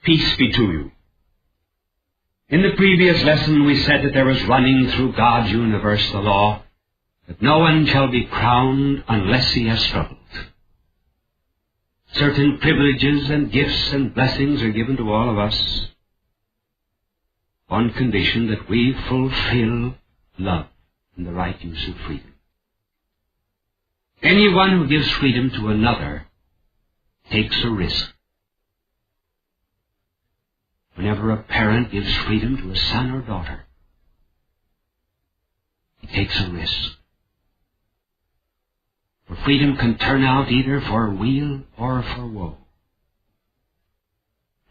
Peace be to you. In the previous lesson we said that there is running through God's universe the law that no one shall be crowned unless he has struggled. Certain privileges and gifts and blessings are given to all of us on condition that we fulfill love and the right use of freedom. Anyone who gives freedom to another takes a risk. Whenever a parent gives freedom to a son or daughter, he takes a risk. For freedom can turn out either for weal or for woe.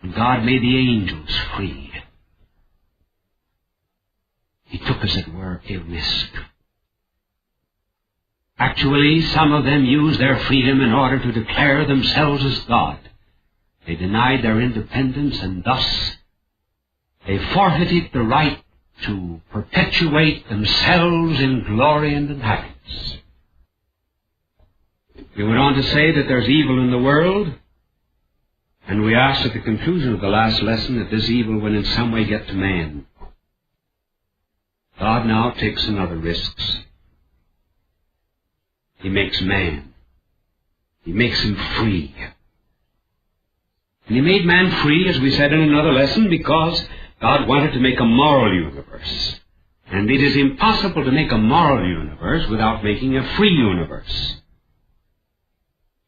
When God made the angels free, he took, as it were, a risk. Actually, some of them used their freedom in order to declare themselves as God. They denied their independence, and thus they forfeited the right to perpetuate themselves in glory and in happiness. We went on to say that there's evil in the world, and we asked at the conclusion of the last lesson that this evil will in some way get to man. God now takes another risk. He makes man. He makes him free. And he made man free, as we said in another lesson, because God wanted to make a moral universe. And it is impossible to make a moral universe without making a free universe.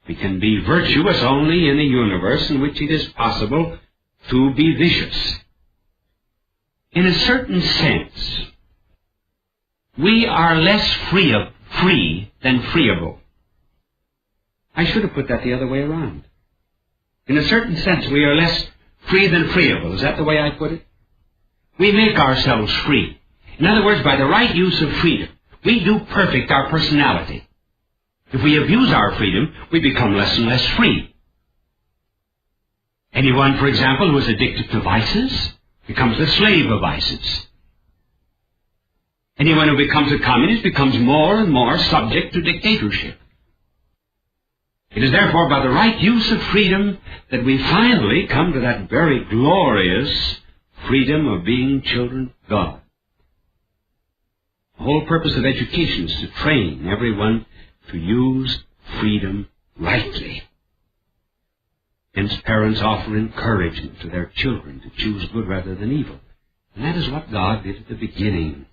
We can be virtuous only in a universe in which it is possible to be vicious. In a certain sense, we are less free than freeable. I should have put that the other way around. In a certain sense, we are less free than freeable. Is that the way I put it? We make ourselves free. In other words, by the right use of freedom, we do perfect our personality. If we abuse our freedom, we become less and less free. Anyone, for example, who is addicted to vices becomes the slave of vices. Anyone who becomes a communist becomes more and more subject to dictatorship. It is therefore by the right use of freedom that we finally come to that very glorious freedom of being children of God. The whole purpose of education is to train everyone to use freedom rightly. Hence parents offer encouragement to their children to choose good rather than evil. And that is what God did at the beginning.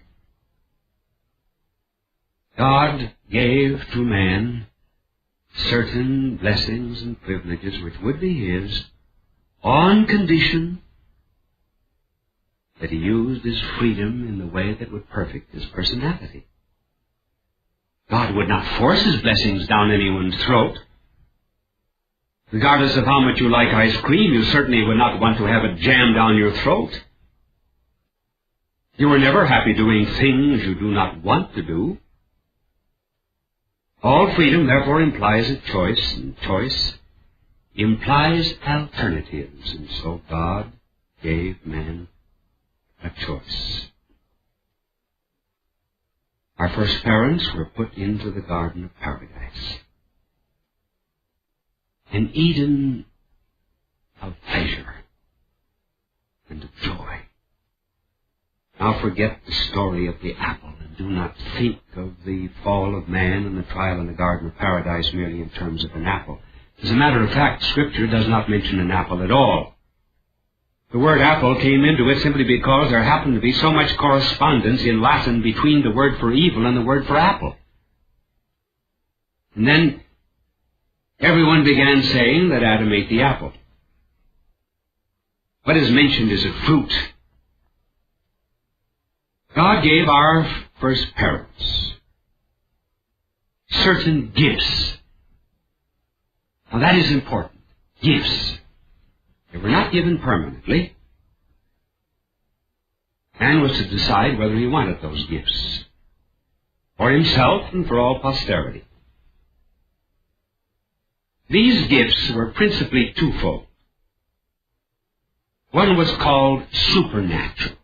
God gave to man certain blessings and privileges which would be his on condition that he used his freedom in the way that would perfect his personality. God would not force his blessings down anyone's throat. Regardless of how much you like ice cream, you certainly would not want to have it jammed down your throat. You are never happy doing things you do not want to do. All freedom, therefore, implies a choice, and choice implies alternatives, and so God gave man a choice. Our first parents were put into the Garden of Paradise, an Eden of pleasure and of joy. Now forget the story of the apple, and do not think of the fall of man and the trial in the Garden of Paradise merely in terms of an apple. As a matter of fact, Scripture does not mention an apple at all. The word apple came into it simply because there happened to be so much correspondence in Latin between the word for evil and the word for apple. And then everyone began saying that Adam ate the apple. What is mentioned is a fruit. God gave our first parents certain gifts. Now that is important. Gifts. They were not given permanently. Man was to decide whether he wanted those gifts for himself and for all posterity. These gifts were principally twofold. One was called supernatural.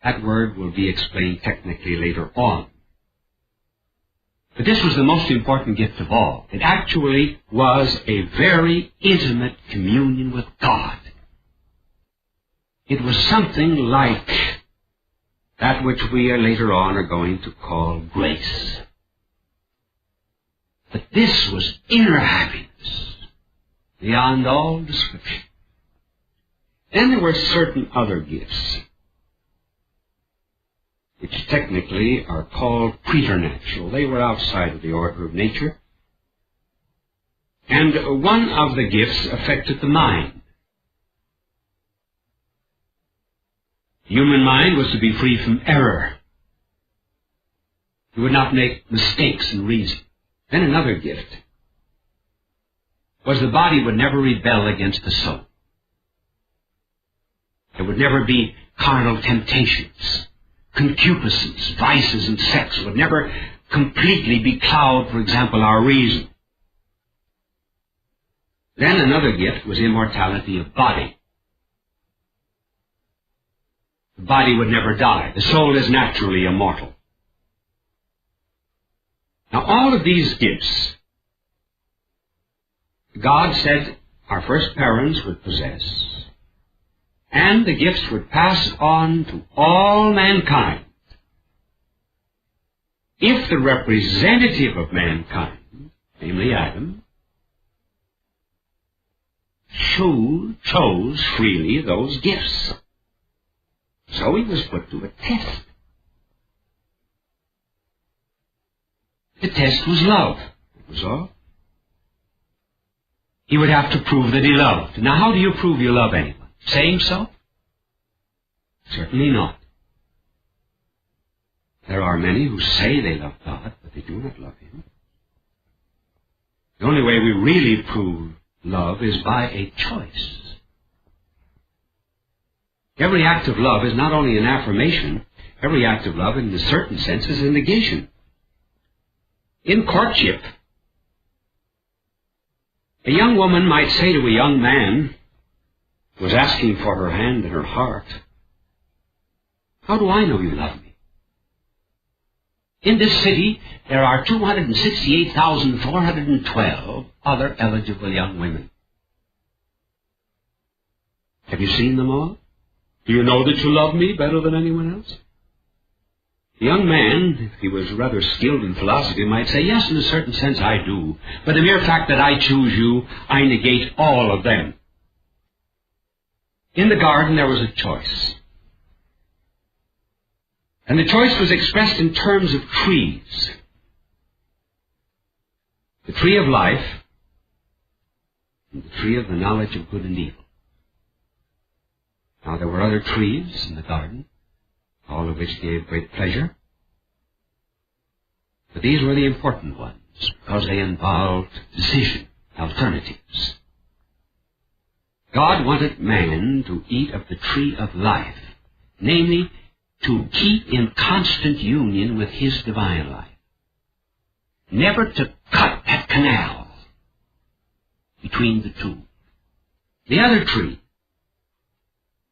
That word will be explained technically later on. But this was the most important gift of all. It actually was a very intimate communion with God. It was something like that which we later on are going to call grace. But this was inner happiness beyond all description. Then there were certain other gifts, which technically are called preternatural. They were outside of the order of nature. And one of the gifts affected the mind. The human mind was to be free from error. It would not make mistakes in reason. Then another gift was the body would never rebel against the soul. There would never be carnal temptations. Concupiscence, vices, and sex would never completely becloud, for example, our reason. Then another gift was immortality of body. The body would never die. The soul is naturally immortal. Now, all of these gifts, God said our first parents would possess, and the gifts would pass on to all mankind if the representative of mankind, namely Adam, chose freely those gifts. So he was put to a test. The test was love. That was all. He would have to prove that he loved. Now, how do you prove you love anyone? Saying so? Certainly not. There are many who say they love God, but they do not love Him. The only way we really prove love is by a choice. Every act of love is not only an affirmation, every act of love in a certain sense is a negation. In courtship, a young woman might say to a young man who was asking for her hand and her heart, "How do I know you love me? In this city, there are 268,412 other eligible young women. Have you seen them all? Do you know that you love me better than anyone else?" The young man, if he was rather skilled in philosophy, might say, "Yes, in a certain sense I do. But the mere fact that I choose you, I negate all of them." In the garden there was a choice. And the choice was expressed in terms of trees. The tree of life and the tree of the knowledge of good and evil. Now there were other trees in the garden, all of which gave great pleasure. But these were the important ones, because they involved decision, alternatives. God wanted man to eat of the tree of life, namely, to keep in constant union with his divine life. Never to cut that canal between the two. The other tree,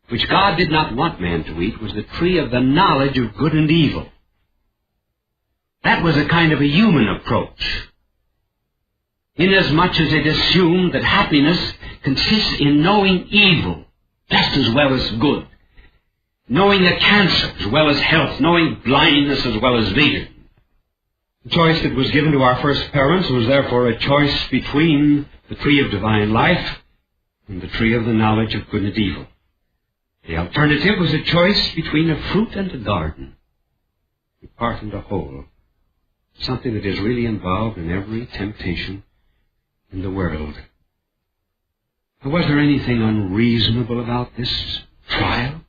which God did not want man to eat, was the tree of the knowledge of good and evil. That was a kind of a human approach, inasmuch as it assumed that happiness consists in knowing evil just as well as good, knowing a cancer as well as health, knowing blindness as well as vision. The choice that was given to our first parents was therefore a choice between the tree of divine life and the tree of the knowledge of good and evil. The alternative was a choice between a fruit and a garden, a part and a whole, something that is really involved in every temptation in the world. Was there anything unreasonable about this trial?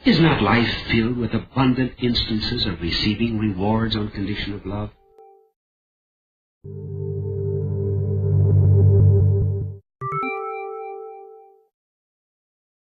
Is not life filled with abundant instances of receiving rewards on condition of love?